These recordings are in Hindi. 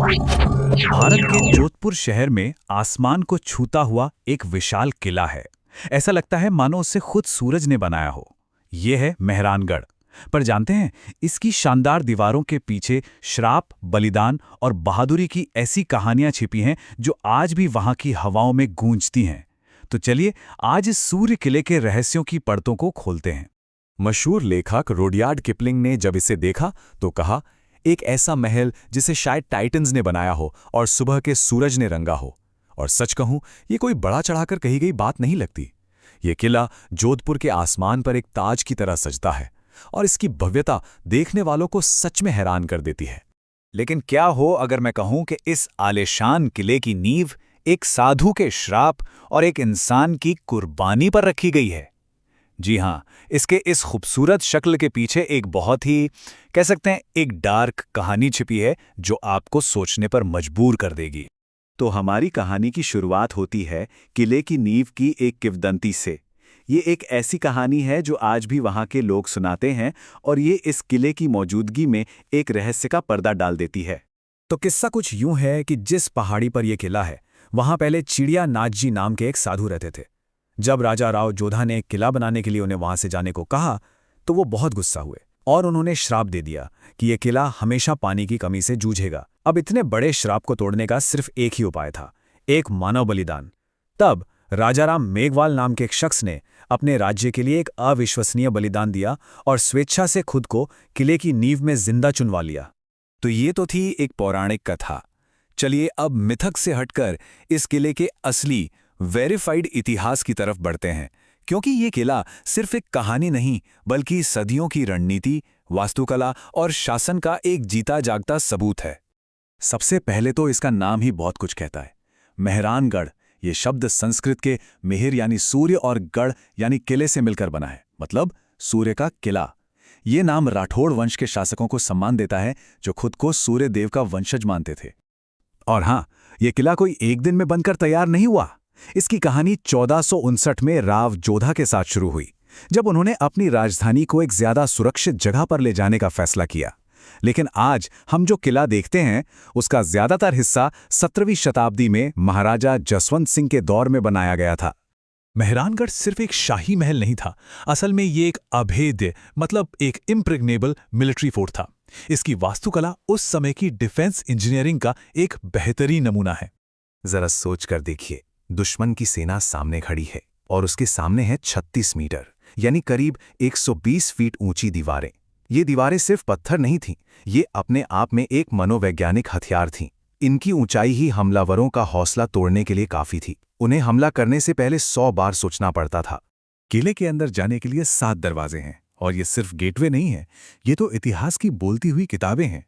भारत के जोधपुर शहर में आसमान को छूता हुआ एक विशाल किला है। ऐसा लगता है मानो उसे खुद सूरज ने बनाया हो। ये है मेहरानगढ़। पर जानते हैं, इसकी शानदार दीवारों के पीछे श्राप, बलिदान और बहादुरी की ऐसी कहानियां छिपी हैं जो आज भी वहां की हवाओं में गूंजती हैं। तो चलिए आज इस सूर्य किले के रहस्यों की परतों को खोलते हैं। मशहूर लेखक रुडयार्ड किपलिंग ने जब इसे देखा तो कहा, एक ऐसा महल जिसे शायद टाइटन्स ने बनाया हो और सुबह के सूरज ने रंगा हो। और सच कहूं, ये कोई बड़ा चढ़ाकर कही गई बात नहीं लगती। ये किला जोधपुर के आसमान पर एक ताज की तरह सजता है और इसकी भव्यता देखने वालों को सच में हैरान कर देती है। लेकिन क्या हो अगर मैं कहूं कि इस आलीशान किले की नींव एक साधु के श्राप और एक इंसान की कुर्बानी पर रखी गई है। जी हां, इसके इस खूबसूरत शक्ल के पीछे एक बहुत ही, कह सकते हैं, एक डार्क कहानी छिपी है जो आपको सोचने पर मजबूर कर देगी। तो हमारी कहानी की शुरुआत होती है किले की नींव की एक किंवदंती से। ये एक ऐसी कहानी है जो आज भी वहाँ के लोग सुनाते हैं और ये इस किले की मौजूदगी में एक रहस्य का पर्दा डाल देती है। तो किस्सा कुछ यूं है कि जिस पहाड़ी पर यह किला है, वहां पहले चिड़िया नाथ जी नाम के एक साधु रहते थे। जब राजा राव जोधा ने एक किला बनाने के लिए उन्हें वहां से जाने को कहा तो वो बहुत गुस्सा हुए और उन्होंने श्राप दे दिया कि यह किला हमेशा पानी की कमी से जूझेगा। अब इतने बड़े श्राप को तोड़ने का सिर्फ एक ही उपाय था, एक मानव बलिदान। तब राजाराम मेघवाल नाम के एक शख्स ने अपने राज्य के लिए एक अविश्वसनीय बलिदान दिया और स्वेच्छा से खुद को किले की नींव में जिंदा चुनवा लिया। तो ये तो थी एक पौराणिक कथा। चलिए अब मिथक से हटकर इस किले के असली वेरीफाइड इतिहास की तरफ बढ़ते हैं, क्योंकि ये किला सिर्फ एक कहानी नहीं बल्कि सदियों की रणनीति, वास्तुकला और शासन का एक जीता जागता सबूत है। सबसे पहले तो इसका नाम ही बहुत कुछ कहता है। मेहरानगढ़, ये शब्द संस्कृत के मिहिर यानी सूर्य और गढ़ यानी किले से मिलकर बना है, मतलब सूर्य का किला। ये नाम राठौड़ वंश के शासकों को सम्मान देता है जो खुद को सूर्य देव का वंशज मानते थे। और हाँ, ये किला कोई एक दिन में बनकर तैयार नहीं हुआ। इसकी कहानी 1459 में राव जोधा के साथ शुरू हुई, जब उन्होंने अपनी राजधानी को एक ज्यादा सुरक्षित जगह पर ले जाने का फैसला किया। लेकिन आज हम जो किला देखते हैं उसका ज्यादातर हिस्सा 17वीं शताब्दी में महाराजा जसवंत सिंह के दौर में बनाया गया था। मेहरानगढ़ सिर्फ एक शाही महल नहीं था, असल में ये एक अभेद्य, मतलब एक इम्प्रेग्नेबल मिलिट्री फोर्ट था। इसकी वास्तुकला उस समय की डिफेंस इंजीनियरिंग का एक बेहतरीन नमूना है। जरा सोच कर देखिए, दुश्मन की सेना सामने खड़ी है और उसके सामने है 36 मीटर यानी करीब 120 फीट ऊंची दीवारें। ये दीवारें सिर्फ पत्थर नहीं थीं, ये अपने आप में एक मनोवैज्ञानिक हथियार थीं। इनकी ऊंचाई ही हमलावरों का हौसला तोड़ने के लिए काफी थी। उन्हें हमला करने से पहले 100 बार सोचना पड़ता था। किले के अंदर जाने के लिए 7 दरवाजे हैं और ये सिर्फ गेटवे नहीं है, ये तो इतिहास की बोलती हुई किताबें हैं।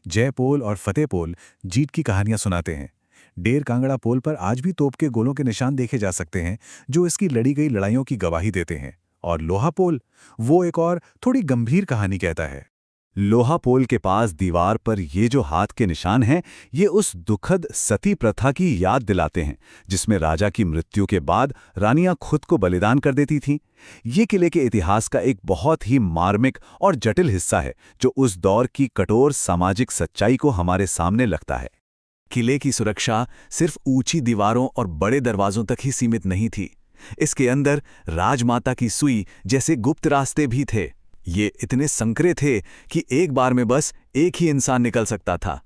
जयपोल और फतेहपोल जीत की कहानियां सुनाते हैं। डेर कांगड़ा पोल पर आज भी तोप के गोलों के निशान देखे जा सकते हैं जो इसकी लड़ी गई लड़ाइयों की गवाही देते हैं। और लोहा पोल, वो एक और थोड़ी गंभीर कहानी कहता है। लोहा पोल के पास दीवार पर ये जो हाथ के निशान हैं, ये उस दुखद सती प्रथा की याद दिलाते हैं जिसमें राजा की मृत्यु के बाद रानियां खुद को बलिदान कर देती थीं। ये किले के इतिहास का एक बहुत ही मार्मिक और जटिल हिस्सा है जो उस दौर की कठोर सामाजिक सच्चाई को हमारे सामने लगता है। किले की सुरक्षा सिर्फ ऊंची दीवारों और बड़े दरवाजों तक ही सीमित नहीं थी। इसके अंदर राजमाता की सुई जैसे गुप्त रास्ते भी थे। ये इतने संकरे थे कि एक बार में बस एक ही इंसान निकल सकता था।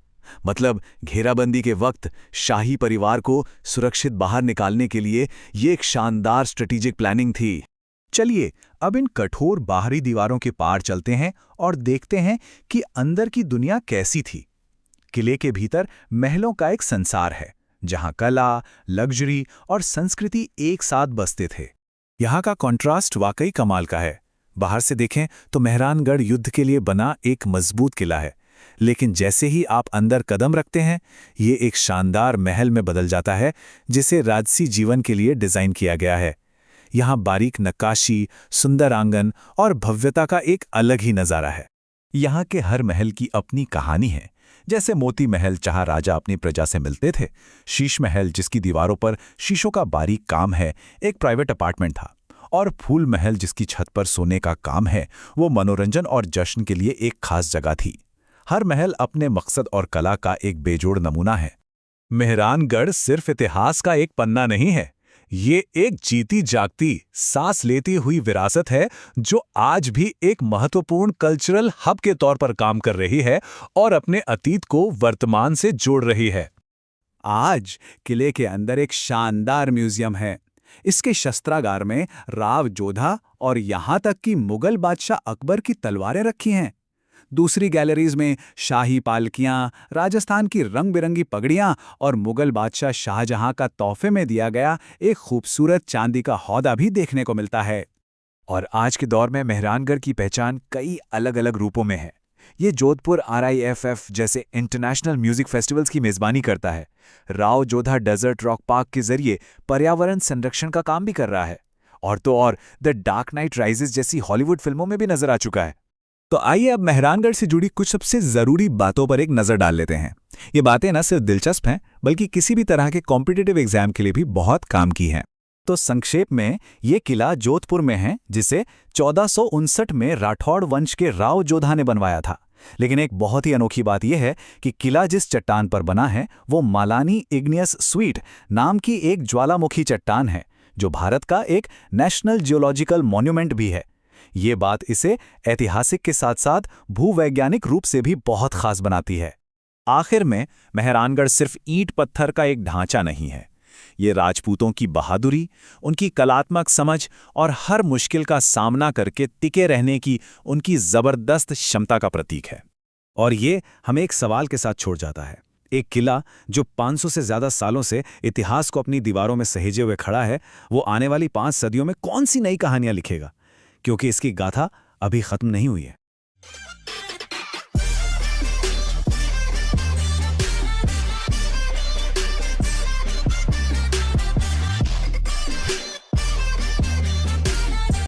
मतलब घेराबंदी के वक्त शाही परिवार को सुरक्षित बाहर निकालने के लिए ये एक शानदार स्ट्रेटेजिक प्लानिंग थी। चलिए अब इन कठोर बाहरी दीवारों के पार चलते हैं और देखते हैं कि अंदर की दुनिया कैसी थी। किले के भीतर महलों का एक संसार है जहां कला, लग्जरी और संस्कृति एक साथ बसते थे। यहाँ का कॉन्ट्रास्ट वाकई कमाल का है। बाहर से देखें तो मेहरानगढ़ युद्ध के लिए बना एक मजबूत किला है, लेकिन जैसे ही आप अंदर कदम रखते हैं ये एक शानदार महल में बदल जाता है जिसे राजसी जीवन के लिए डिजाइन किया गया है। यहाँ बारीक नक्काशी, सुंदर आंगन और भव्यता का एक अलग ही नज़ारा है। यहाँ के हर महल की अपनी कहानी है। जैसे मोती महल जहाँ राजा अपनी प्रजा से मिलते थे, शीश महल जिसकी दीवारों पर शीशों का बारीक काम है, एक प्राइवेट अपार्टमेंट था, और फूल महल जिसकी छत पर सोने का काम है, वो मनोरंजन और जश्न के लिए एक खास जगह थी। हर महल अपने मकसद और कला का एक बेजोड़ नमूना है। मेहरानगढ़ सिर्फ इतिहास का एक पन्ना नहीं है, ये एक जीती जागती, सांस लेती हुई विरासत है जो आज भी एक महत्वपूर्ण कल्चरल हब के तौर पर काम कर रही है और अपने अतीत को वर्तमान से जोड़ रही है। आज किले के अंदर एक शानदार म्यूजियम है। इसके शस्त्रागार में राव जोधा और यहाँ तक कि मुगल बादशाह अकबर की तलवारें रखी हैं। दूसरी गैलरीज में शाही पालकियां, राजस्थान की रंग बिरंगी पगड़ियां और मुगल बादशाह शाहजहां का तोहफे में दिया गया एक खूबसूरत चांदी का हौदा भी देखने को मिलता है। और आज के दौर में मेहरानगढ़ की पहचान कई अलग अलग रूपों में है। ये जोधपुर RIFF जैसे इंटरनेशनल म्यूजिक फेस्टिवल्स की मेज़बानी करता है। Rao Jodha desert rock park के जरिए पर्यावरण संरक्षण का काम भी कर रहा है। और तो और द डार्क नाइट राइजेस जैसी हॉलीवुड फिल्मों में भी नजर आ चुका है। तो आइए अब मेहरानगढ़ से जुड़ी कुछ सबसे ज़रूरी बातों पर एक नज़र डाल लेते हैं। ये बातें न सिर्फ दिलचस्प हैं, बल्कि किसी भी तरह के कॉम्पिटिटिव एग्जाम के लिए भी बहुत काम की हैं। तो संक्षेप में, ये किला जोधपुर में है, जिसे 1459 में राठौड़ वंश के राव जोधा ने बनवाया था। लेकिन एक बहुत ही अनोखी बात यह है कि किला जिस चट्टान पर बना है वो मालानी इग्नियस स्वीट नाम की एक ज्वालामुखी चट्टान है, जो भारत का एक नेशनल जियोलॉजिकल मॉन्यूमेंट भी है। ये बात इसे ऐतिहासिक के साथ साथ भूवैज्ञानिक रूप से भी बहुत खास बनाती है। आखिर में, मेहरानगढ़ सिर्फ ईंट पत्थर का एक ढांचा नहीं है। ये राजपूतों की बहादुरी, उनकी कलात्मक समझ और हर मुश्किल का सामना करके टिके रहने की उनकी जबरदस्त क्षमता का प्रतीक है। और ये हमें एक सवाल के साथ छोड़ जाता है। एक किला जो 500 से ज्यादा सालों से इतिहास को अपनी दीवारों में सहेजे हुए खड़ा है, वो आने वाली 5 सदियों में कौन सी नई कहानियां लिखेगा? क्योंकि इसकी गाथा अभी खत्म नहीं हुई है।